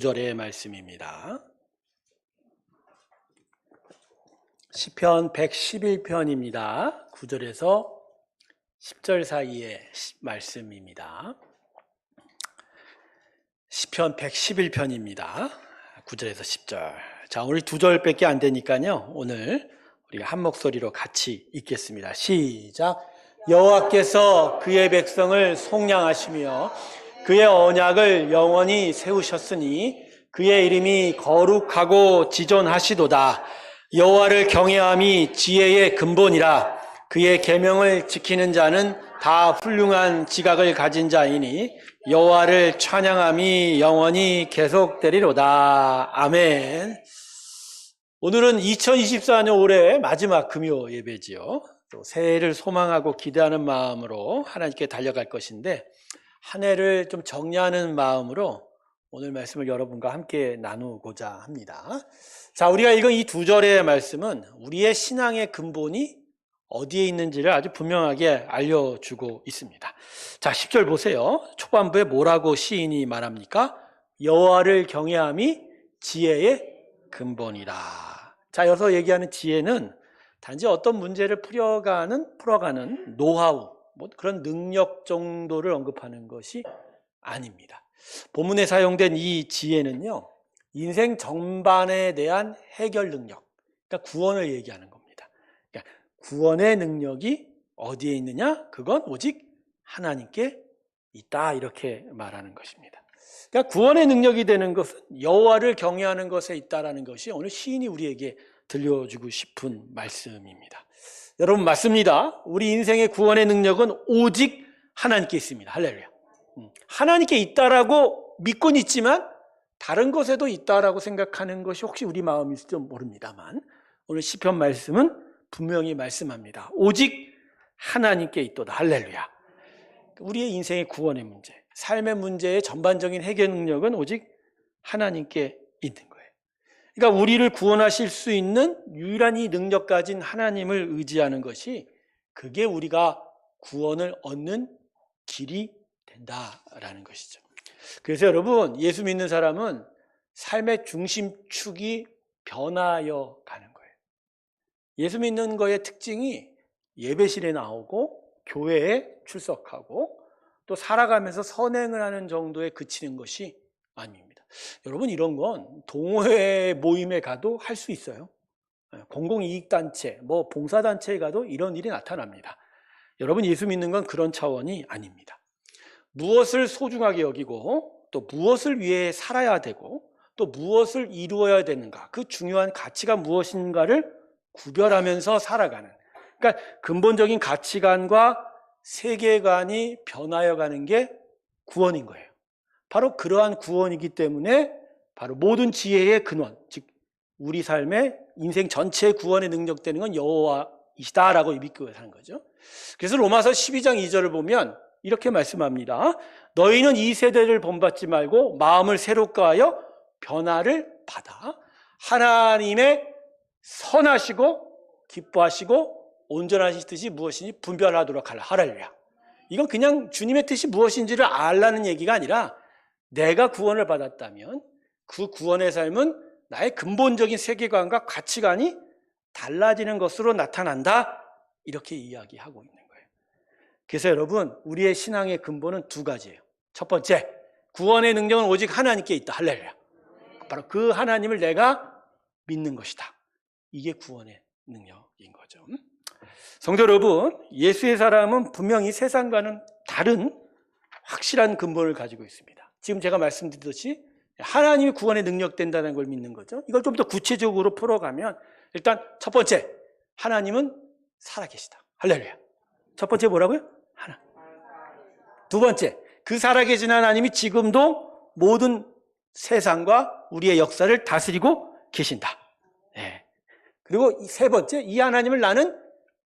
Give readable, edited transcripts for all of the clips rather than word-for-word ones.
9절의 말씀입니다. 시편 111편입니다. 9절에서 10절 사이의 말씀입니다. 시편 111편입니다. 9절에서 10절. 자, 오늘 2절밖에 안 되니까요. 오늘 우리가 한 목소리로 같이 읽겠습니다. 시작. 여호와께서 그의 백성을 속량하시며 그의 언약을 영원히 세우셨으니 그의 이름이 거룩하고 지존하시도다. 여호와를 경외함이 지혜의 근본이라. 그의 계명을 지키는 자는 다 훌륭한 지각을 가진 자이니 여호와를 찬양함이 영원히 계속되리로다. 아멘. 오늘은 2024년 올해 마지막 금요 예배지요. 또 새해를 소망하고 기대하는 마음으로 하나님께 달려갈 것인데 한 해를 좀 정리하는 마음으로 오늘 말씀을 여러분과 함께 나누고자 합니다. 자, 우리가 읽은 이 2절의 말씀은 우리의 신앙의 근본이 어디에 있는지를 아주 분명하게 알려주고 있습니다. 자, 10절 보세요. 초반부에 뭐라고 시인이 말합니까? 여호와를 경외함이 지혜의 근본이라. 자, 여기서 얘기하는 지혜는 단지 어떤 문제를 풀어가는 노하우, 그런 능력 정도를 언급하는 것이 아닙니다. 본문에 사용된 이 지혜는요, 인생 전반에 대한 해결 능력, 그러니까 구원을 얘기하는 겁니다. 그러니까 구원의 능력이 어디에 있느냐? 그건 오직 하나님께 있다, 이렇게 말하는 것입니다. 그러니까 구원의 능력이 되는 것은 여호와를 경외하는 것에 있다라는 것이 오늘 시인이 우리에게 들려주고 싶은 말씀입니다. 여러분, 맞습니다. 우리 인생의 구원의 능력은 오직 하나님께 있습니다. 할렐루야. 하나님께 있다라고 믿고는 있지만 다른 것에도 있다라고 생각하는 것이 혹시 우리 마음일지도 모릅니다만 오늘 시편 말씀은 분명히 말씀합니다. 오직 하나님께 있도다. 할렐루야. 우리의 인생의 구원의 문제, 삶의 문제의 전반적인 해결 능력은 오직 하나님께 있는 거예요. 그러니까 우리를 구원하실 수 있는 유일한 이 능력 가진 하나님을 의지하는 것이 그게 우리가 구원을 얻는 길이 된다라는 것이죠. 그래서 여러분, 예수 믿는 사람은 삶의 중심축이 변하여 가는 거예요. 예수 믿는 거의 특징이 예배실에 나오고 교회에 출석하고 또 살아가면서 선행을 하는 정도에 그치는 것이 아닙니다. 여러분, 이런 건 동호회 모임에 가도 할 수 있어요. 공공이익단체, 봉사단체에 가도 이런 일이 나타납니다. 여러분, 예수 믿는 건 그런 차원이 아닙니다. 무엇을 소중하게 여기고 또 무엇을 위해 살아야 되고 또 무엇을 이루어야 되는가, 그 중요한 가치가 무엇인가를 구별하면서 살아가는, 그러니까 근본적인 가치관과 세계관이 변하여 가는 게 구원인 거예요. 바로 그러한 구원이기 때문에 바로 모든 지혜의 근원, 즉 우리 삶의 인생 전체의 구원의 능력되는 건 여호와이시다라고 믿고 사는 거죠. 그래서 로마서 12장 2절을 보면 이렇게 말씀합니다. 너희는 이 세대를 본받지 말고 마음을 새롭게 하여 변화를 받아 하나님의 선하시고 기뻐하시고 온전하신 뜻이 무엇인지 분별하도록 하라. 할렐루야. 이건 그냥 주님의 뜻이 무엇인지를 알라는 얘기가 아니라 내가 구원을 받았다면 그 구원의 삶은 나의 근본적인 세계관과 가치관이 달라지는 것으로 나타난다, 이렇게 이야기하고 있는 거예요. 그래서 여러분, 우리의 신앙의 근본은 두 가지예요. 첫 번째, 구원의 능력은 오직 하나님께 있다. 할렐루야. 바로 그 하나님을 내가 믿는 것이다. 이게 구원의 능력인 거죠. 성도 여러분, 예수의 사람은 분명히 세상과는 다른 확실한 근본을 가지고 있습니다. 지금 제가 말씀드렸듯이 하나님이 구원의 능력 된다는 걸 믿는 거죠. 이걸 좀 더 구체적으로 풀어가면 일단 첫 번째, 하나님은 살아계시다. 할렐루야. 첫 번째 뭐라고요? 하나. 두 번째, 그 살아계신 하나님이 지금도 모든 세상과 우리의 역사를 다스리고 계신다. 네. 그리고 세 번째, 이 하나님을 나는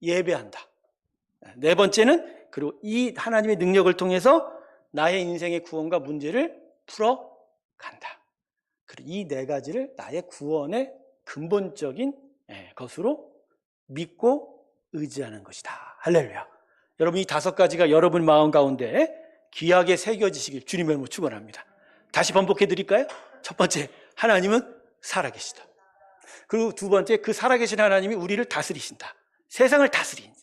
예배한다. 네 번째는 그리고 이 하나님의 능력을 통해서 나의 인생의 구원과 문제를 풀어간다. 그리고 이 네 가지를 나의 구원의 근본적인 것으로 믿고 의지하는 것이다. 할렐루야. 여러분, 이 5가지가 여러분 마음 가운데 귀하게 새겨지시길 주님의 이름으로 축원합니다. 다시 반복해 드릴까요? 첫 번째, 하나님은 살아계시다. 그리고 두 번째, 그 살아계신 하나님이 우리를 다스리신다. 세상을 다스린다.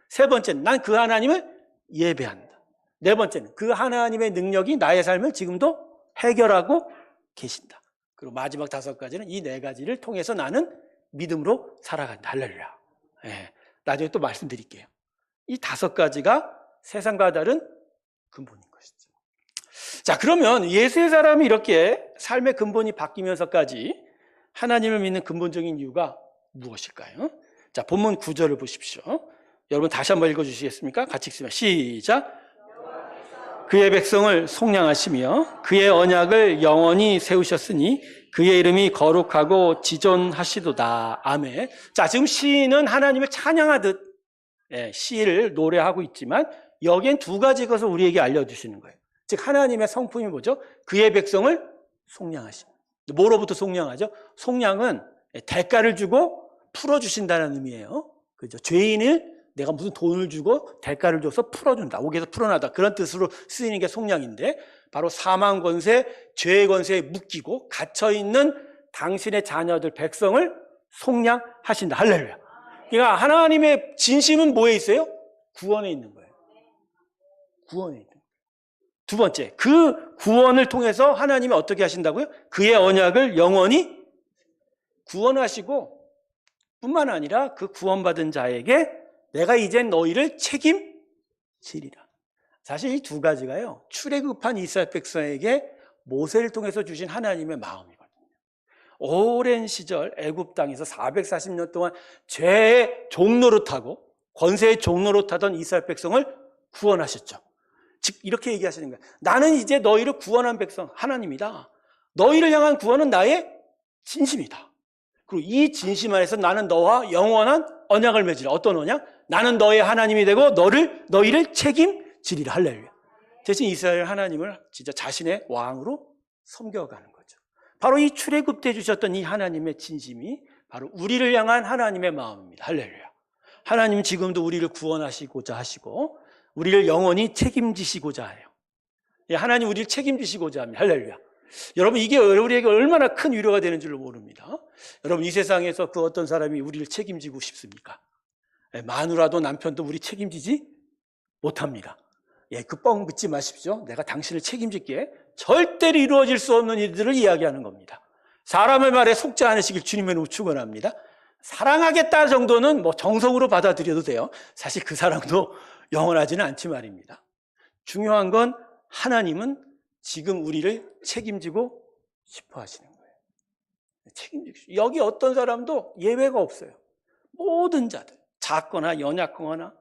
세 번째는 난 그 하나님을 예배한다. 네 번째는 그 하나님의 능력이 나의 삶을 지금도 해결하고 계신다. 그리고 마지막 다섯 가지는 이 네 가지를 통해서 나는 믿음으로 살아간다. 할렐루야. 예, 나중에 또 말씀드릴게요. 이 다섯 가지가 세상과 다른 근본인 것이죠. 자, 그러면 예수의 사람이 이렇게 삶의 근본이 바뀌면서까지 하나님을 믿는 근본적인 이유가 무엇일까요? 자, 본문 9절을 보십시오. 여러분 다시 한번 읽어주시겠습니까? 같이 읽습니다. 시작. 그의 백성을 속량하시며 그의 언약을 영원히 세우셨으니 그의 이름이 거룩하고 지존하시도다. 아멘. 자, 지금 시인은 하나님을 찬양하듯 시를 노래하고 있지만 여기엔 두 가지 것을 우리에게 알려주시는 거예요. 즉 하나님의 성품이 뭐죠? 그의 백성을 속량하십니다. 뭐로부터 속량하죠? 속량은 대가를 주고 풀어주신다는 의미예요. 그죠? 죄인을 내가 무슨 돈을 주고 대가를 줘서 풀어준다. 옥에서 풀어나다. 그런 뜻으로 쓰이는 게 속량인데 바로 사망 권세, 죄의 권세에 묶이고 갇혀있는 당신의 자녀들, 백성을 속량하신다. 할렐루야. 그러니까 하나님의 진심은 뭐에 있어요? 구원에 있는 거예요. 구원에 있는 거예요. 두 번째, 그 구원을 통해서 하나님이 어떻게 하신다고요? 그의 언약을 영원히 구원하시고 뿐만 아니라 그 구원받은 자에게 내가 이젠 너희를 책임지리라. 사실 이 두 가지가요, 출애굽한 이스라엘 백성에게 모세를 통해서 주신 하나님의 마음이거든요. 오랜 시절 애굽 땅에서 440년 동안 죄의 종노릇하고 권세의 종노릇하던 이스라엘 백성을 구원하셨죠. 즉 이렇게 얘기하시는 거예요. 나는 이제 너희를 구원한 백성 하나님이다. 너희를 향한 구원은 나의 진심이다. 그리고 이 진심 안에서 나는 너와 영원한 언약을 맺으라. 어떤 언약? 나는 너의 하나님이 되고 너희를 책임지리라. 할렐루야. 대신 이스라엘 하나님을 진짜 자신의 왕으로 섬겨가는 거죠. 바로 이 출애굽 때 주셨던 이 하나님의 진심이 바로 우리를 향한 하나님의 마음입니다. 할렐루야. 하나님은 지금도 우리를 구원하시고자 하시고 우리를 영원히 책임지시고자 해요. 하나님 우리를 책임지시고자 합니다. 할렐루야. 여러분 이게 우리에게 얼마나 큰 위로가 되는 줄로 모릅니다. 여러분 이 세상에서 그 어떤 사람이 우리를 책임지고 싶습니까? 마누라도 남편도 우리 책임지지 못합니다. 그 뻥 믿지 마십시오. 내가 당신을 책임질게. 절대로 이루어질 수 없는 일들을 이야기하는 겁니다. 사람의 말에 속지 않으시길 주님의 이름으로 축원합니다. 사랑하겠다 정도는 뭐 정성으로 받아들여도 돼요. 사실 그 사랑도 영원하지는 않지 말입니다. 중요한 건 하나님은 지금 우리를 책임지고 싶어 하시는 거예요. 책임지고. 여기 어떤 사람도 예외가 없어요. 모든 자들, 작거나 연약거나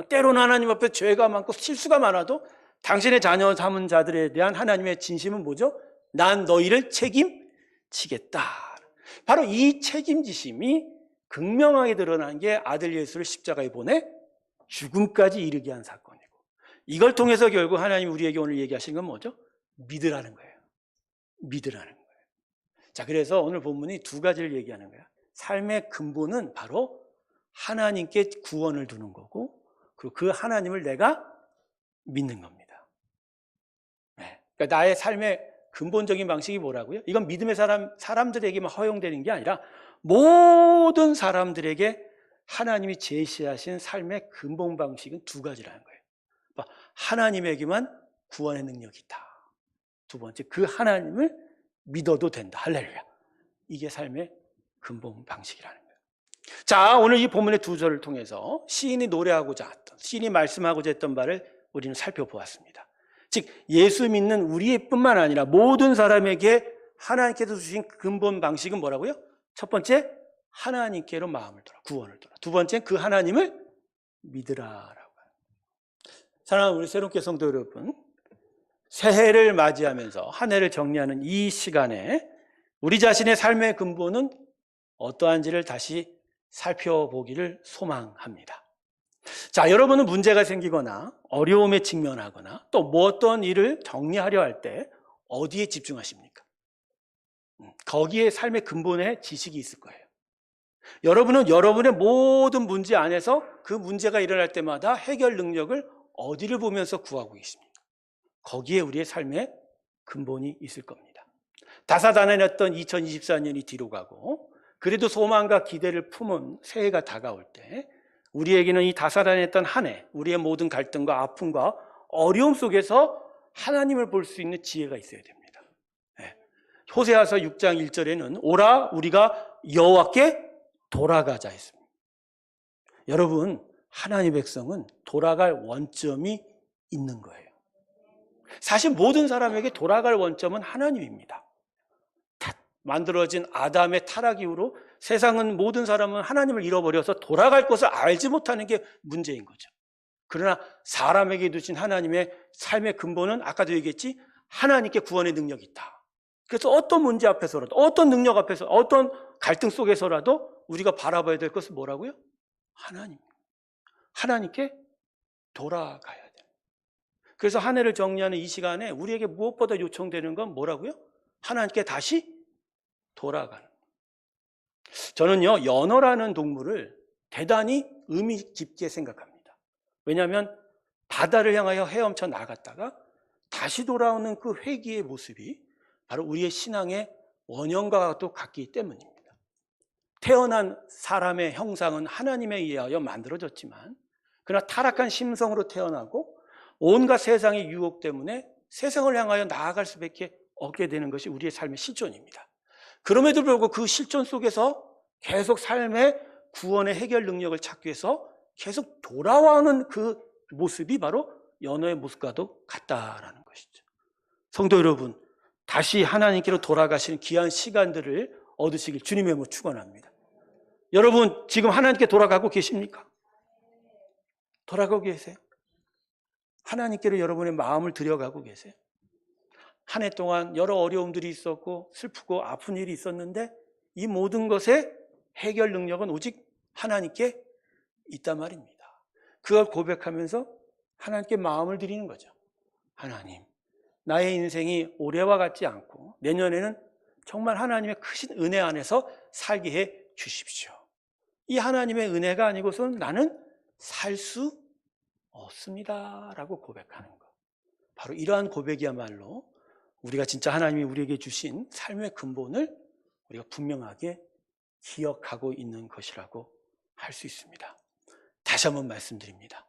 때로는 하나님 앞에 죄가 많고 실수가 많아도 당신의 자녀 삼은 자들에 대한 하나님의 진심은 뭐죠? 난 너희를 책임지겠다. 바로 이 책임지심이 극명하게 드러난 게 아들 예수를 십자가에 보내 죽음까지 이르게 한 사건이고, 이걸 통해서 결국 하나님 우리에게 오늘 얘기하신 건 뭐죠? 믿으라는 거예요. 믿으라는 거예요. 자, 그래서 오늘 본문이 두 가지를 얘기하는 거예요. 삶의 근본은 바로 하나님께 구원을 두는 거고, 그리고 그 하나님을 내가 믿는 겁니다. 그러니까 나의 삶의 근본적인 방식이 뭐라고요? 이건 믿음의 사람들에게만 허용되는 게 아니라 모든 사람들에게 하나님이 제시하신 삶의 근본 방식은 두 가지라는 거예요. 하나님에게만 구원의 능력이 있다. 두 번째, 그 하나님을 믿어도 된다. 할렐루야. 이게 삶의 근본 방식이라는 거예요. 자, 오늘 이 본문의 두 절을 통해서 시인이 노래하고자 했던, 시인이 말씀하고자 했던 바를 우리는 살펴보았습니다. 즉 예수 믿는 우리뿐만 아니라 모든 사람에게 하나님께서 주신 근본 방식은 뭐라고요? 첫 번째, 하나님께로 마음을 돌아, 구원을 돌아. 두 번째, 그 하나님을 믿으라라고 합니다. 사랑하는 우리 새롭게 성도 여러분, 새해를 맞이하면서 한 해를 정리하는 이 시간에 우리 자신의 삶의 근본은 어떠한지를 다시 살펴보기를 소망합니다. 자, 여러분은 문제가 생기거나 어려움에 직면하거나 또 뭐 어떤 일을 정리하려 할 때 어디에 집중하십니까? 거기에 삶의 근본에 지식이 있을 거예요. 여러분은 여러분의 모든 문제 안에서 그 문제가 일어날 때마다 해결 능력을 어디를 보면서 구하고 계십니까? 거기에 우리의 삶의 근본이 있을 겁니다. 다사다난했던 2024년이 뒤로 가고 그래도 소망과 기대를 품은 새해가 다가올 때 우리에게는 이 다사다난했던 한 해, 우리의 모든 갈등과 아픔과 어려움 속에서 하나님을 볼 수 있는 지혜가 있어야 됩니다. 네. 호세아서 6장 1절에는 오라 우리가 여호와께 돌아가자 했습니다. 여러분, 하나님의 백성은 돌아갈 원점이 있는 거예요. 사실 모든 사람에게 돌아갈 원점은 하나님입니다. 만들어진 아담의 타락 이후로 세상은 모든 사람은 하나님을 잃어버려서 돌아갈 것을 알지 못하는 게 문제인 거죠. 그러나 사람에게 두신 하나님의 삶의 근본은 아까도 얘기했지, 하나님께 구원의 능력이 있다. 그래서 어떤 문제 앞에서라도, 어떤 능력 앞에서, 어떤 갈등 속에서라도 우리가 바라봐야 될 것은 뭐라고요? 하나님. 하나님께 돌아가야 돼요. 그래서 한 해를 정리하는 이 시간에 우리에게 무엇보다 요청되는 건 뭐라고요? 하나님께 다시 돌아가는. 저는요, 연어라는 동물을 대단히 의미 깊게 생각합니다. 왜냐하면 바다를 향하여 헤엄쳐 나갔다가 다시 돌아오는 그 회귀의 모습이 바로 우리의 신앙의 원형과도 같기 때문입니다. 태어난 사람의 형상은 하나님에 의하여 만들어졌지만 그러나 타락한 심성으로 태어나고 온갖 세상의 유혹 때문에 세상을 향하여 나아갈 수밖에 없게 되는 것이 우리의 삶의 실존입니다. 그럼에도 불구하고 그 실존 속에서 계속 삶의 구원의 해결 능력을 찾기 위해서 계속 돌아와는 그 모습이 바로 연어의 모습과도 같다라는 것이죠. 성도 여러분, 다시 하나님께로 돌아가시는 귀한 시간들을 얻으시길 주님의 이름으로 축원합니다. 여러분, 지금 하나님께 돌아가고 계십니까? 돌아가고 계세요? 하나님께로 여러분의 마음을 들여가고 계세요? 한 해 동안 여러 어려움들이 있었고 슬프고 아픈 일이 있었는데 이 모든 것의 해결 능력은 오직 하나님께 있단 말입니다. 그걸 고백하면서 하나님께 마음을 드리는 거죠. 하나님, 나의 인생이 올해와 같지 않고 내년에는 정말 하나님의 크신 은혜 안에서 살게 해 주십시오. 이 하나님의 은혜가 아니고서는 나는 살 수 없습니다 라고 고백하는 것. 바로 이러한 고백이야말로 우리가 진짜 하나님이 우리에게 주신 삶의 근본을 우리가 분명하게 기억하고 있는 것이라고 할 수 있습니다. 다시 한번 말씀드립니다.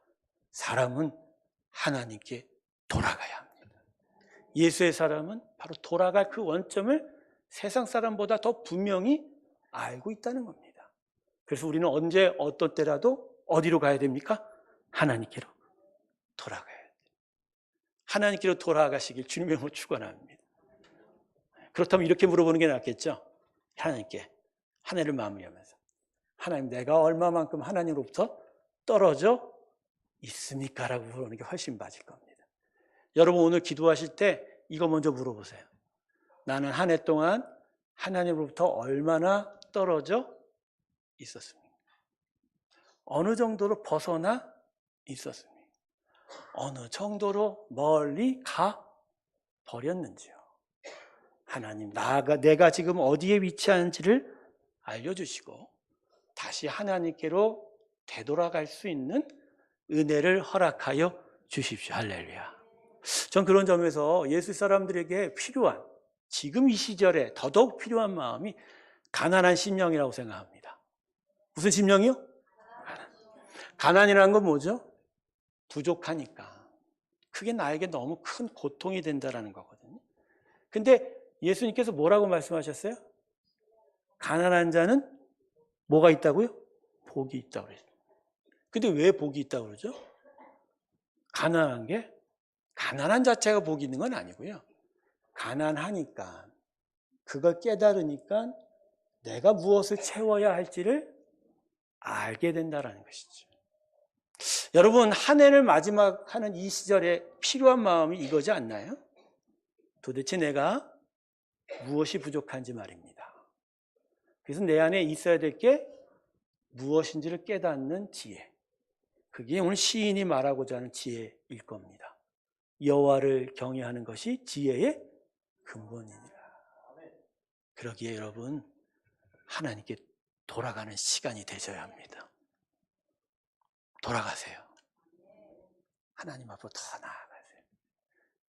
사람은 하나님께 돌아가야 합니다. 예수의 사람은 바로 돌아갈 그 원점을 세상 사람보다 더 분명히 알고 있다는 겁니다. 그래서 우리는 언제 어떤 때라도 어디로 가야 됩니까? 하나님께로 돌아가야 돼요. 하나님께로 돌아가시길 주님의 이름으로 축원합니다. 그렇다면 이렇게 물어보는 게 낫겠죠? 하나님께 한 해를 마무리하면서 하나님, 내가 얼마만큼 하나님으로부터 떨어져 있습니까? 라고 물어보는 게 훨씬 맞을 겁니다. 여러분, 오늘 기도하실 때 이거 먼저 물어보세요. 나는 한 해 동안 하나님으로부터 얼마나 떨어져 있었습니까? 어느 정도로 벗어나 있었습니까? 어느 정도로 멀리 가 버렸는지요. 하나님, 내가 지금 어디에 위치하는지를 알려주시고 다시 하나님께로 되돌아갈 수 있는 은혜를 허락하여 주십시오. 할렐루야. 전 그런 점에서 예수 사람들에게 필요한, 지금 이 시절에 더더욱 필요한 마음이 가난한 심령이라고 생각합니다. 무슨 심령이요? 가난이라는 건 뭐죠? 부족하니까. 그게 나에게 너무 큰 고통이 된다는 거거든요. 근데 예수님께서 뭐라고 말씀하셨어요? 가난한 자는 뭐가 있다고요? 복이 있다고 그랬어요. 근데 왜 복이 있다고 그러죠? 가난한 자체가 복이 있는 건 아니고요. 가난하니까, 그걸 깨달으니까 내가 무엇을 채워야 할지를 알게 된다는 것이죠. 여러분, 한 해를 마지막하는 이 시절에 필요한 마음이 이거지 않나요? 도대체 내가 무엇이 부족한지 말입니다. 그래서 내 안에 있어야 될 게 무엇인지를 깨닫는 지혜. 그게 오늘 시인이 말하고자 하는 지혜일 겁니다. 여호와를 경외하는 것이 지혜의 근본이니라. 그러기에 여러분, 하나님께 돌아가는 시간이 되셔야 합니다. 돌아가세요. 하나님 앞으로 더 나아가세요.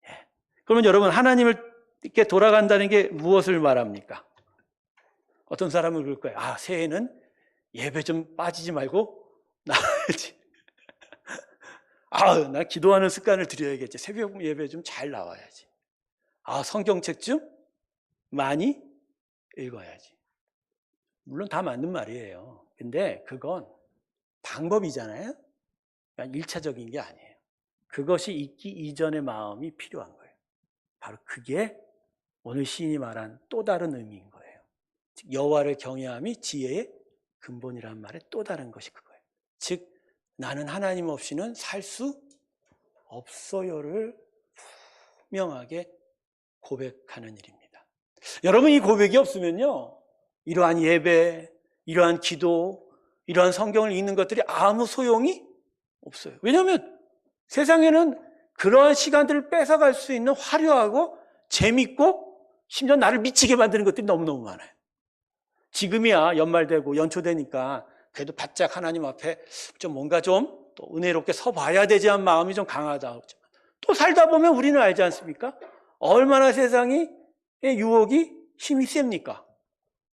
예. 그러면 여러분, 하나님을 이렇게 돌아간다는 게 무엇을 말합니까? 어떤 사람은 그럴 거예요. 아, 새해는 예배 좀 빠지지 말고 나와야지. 아, 나 기도하는 습관을 들여야겠지. 새벽 예배 좀 잘 나와야지. 아, 성경책 좀 많이 읽어야지. 물론 다 맞는 말이에요. 근데 그건 방법이잖아요. 그러니까 1차적인 게 아니에요. 그것이 있기 이전의 마음이 필요한 거예요. 바로 그게 오늘 시인이 말한 또 다른 의미인 거예요. 즉 여호와를 경외함이 지혜의 근본이라는 말의 또 다른 것이 그거예요. 즉 나는 하나님 없이는 살 수 없어요를 분명하게 고백하는 일입니다. 여러분, 이 고백이 없으면요, 이러한 예배, 이러한 기도, 이러한 성경을 읽는 것들이 아무 소용이 없어요. 왜냐하면 세상에는 그러한 시간들을 뺏어갈 수 있는 화려하고 재밌고 심지어 나를 미치게 만드는 것들이 너무너무 많아요. 지금이야 연말되고 연초되니까 그래도 바짝 하나님 앞에 좀 뭔가 좀 또 은혜롭게 서봐야 되지 않은 마음이 좀 강하다. 또 살다 보면 우리는 알지 않습니까? 얼마나 세상이 유혹이 힘이 셉니까?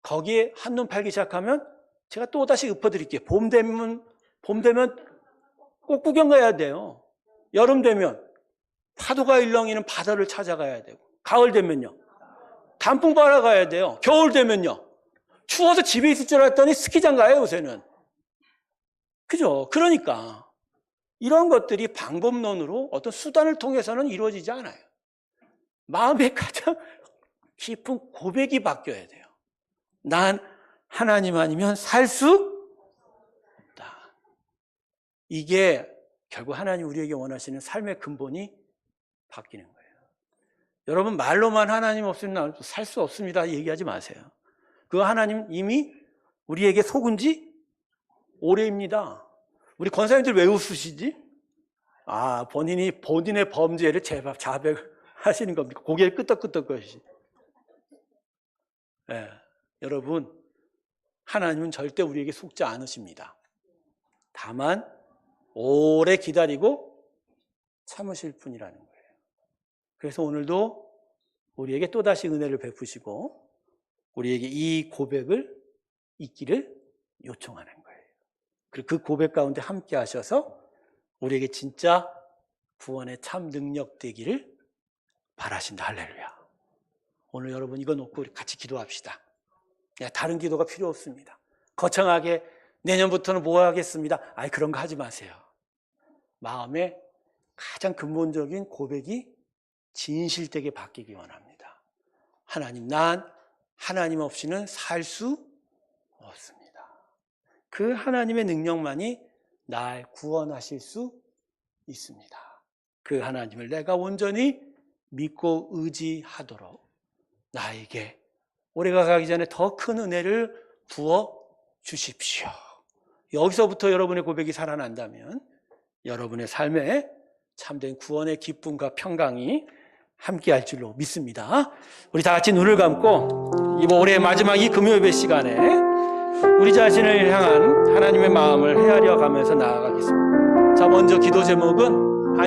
거기에 한눈 팔기 시작하면 제가 또다시 읊어드릴게요. 봄 되면 꼭 구경 가야 돼요. 여름 되면 파도가 일렁이는 바다를 찾아가야 되고, 가을 되면요 단풍 바라 가야 돼요. 겨울 되면요 추워서 집에 있을 줄 알았더니 스키장 가요, 요새는. 그죠? 그러니까 이런 것들이 방법론으로 어떤 수단을 통해서는 이루어지지 않아요. 마음의 가장 깊은 고백이 바뀌어야 돼요. 난 하나님 아니면 살 수 없다. 이게 결국 하나님 우리에게 원하시는 삶의 근본이 바뀌는 거예요. 여러분, 말로만 하나님 없으면 살 수 없습니다 얘기하지 마세요. 그 하나님 이미 우리에게 속은 지 오래입니다. 우리 권사님들 왜 웃으시지? 아, 본인의 범죄를 자백하시는 겁니까? 고개를 끄덕끄덕 거리시. 네, 여러분, 하나님은 절대 우리에게 속지 않으십니다. 다만 오래 기다리고 참으실 뿐이라는 거예요. 그래서 오늘도 우리에게 또다시 은혜를 베푸시고 우리에게 이 고백을 잊기를 요청하는 거예요. 그리고 그 고백 가운데 함께 하셔서 우리에게 진짜 구원의 참 능력 되기를 바라신다. 할렐루야. 오늘 여러분 이거 놓고 우리 같이 기도합시다. 다른 기도가 필요 없습니다. 거창하게 내년부터는 뭐 하겠습니다. 아이, 그런 거 하지 마세요. 마음에 가장 근본적인 고백이 진실되게 바뀌기 원합니다. 하나님, 난 하나님 없이는 살 수 없습니다. 그 하나님의 능력만이 날 구원하실 수 있습니다. 그 하나님을 내가 온전히 믿고 의지하도록 나에게 올해가 가기 전에 더 큰 은혜를 부어 주십시오. 여기서부터 여러분의 고백이 살아난다면 여러분의 삶에 참된 구원의 기쁨과 평강이 함께할 줄로 믿습니다. 우리 다 같이 눈을 감고 이번 올해 마지막 이 금요예배 시간에 우리 자신을 향한 하나님의 마음을 헤아려 가면서 나아가겠습니다. 자, 먼저 기도 제목은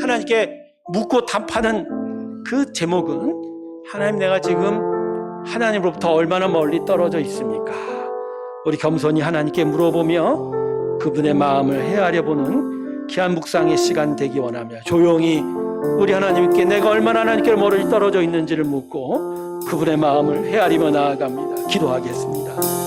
하나님께 묻고 답하는 그 제목은 하나님, 내가 지금 하나님으로부터 얼마나 멀리 떨어져 있습니까? 우리 겸손히 하나님께 물어보며 그분의 마음을 헤아려보는 귀한 묵상의 시간 되기 원하며 조용히 우리 하나님께 내가 얼마나 하나님께 멀리 떨어져 있는지를 묻고 그분의 마음을 헤아리며 나아갑니다. 기도하겠습니다.